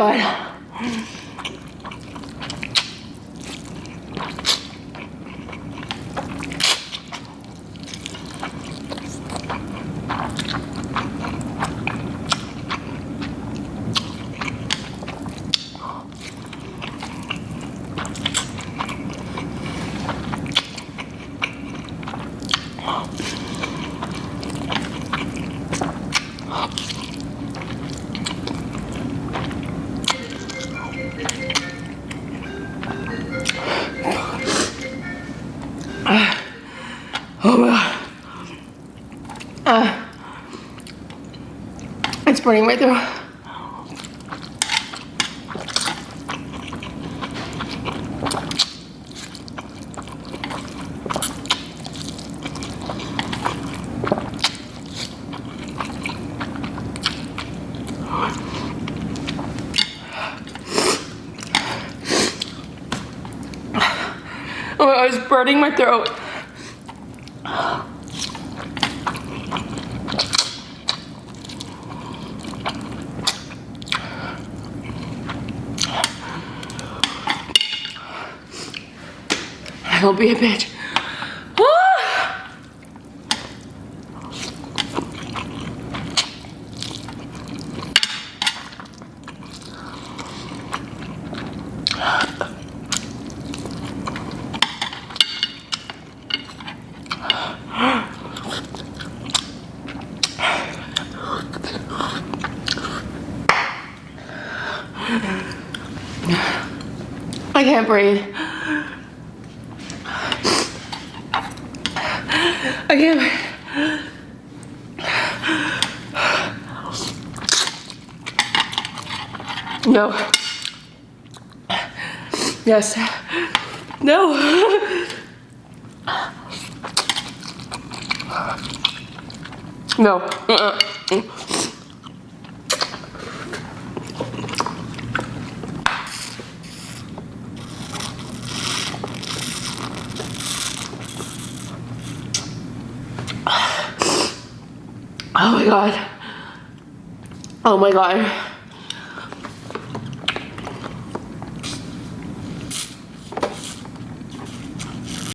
god. Oh my god. It's burning right through. Oh, I was burning my throat. Don't be a bitch. I can't breathe. I can't breathe. No. Yes. No. No. Oh my god. Oh my god.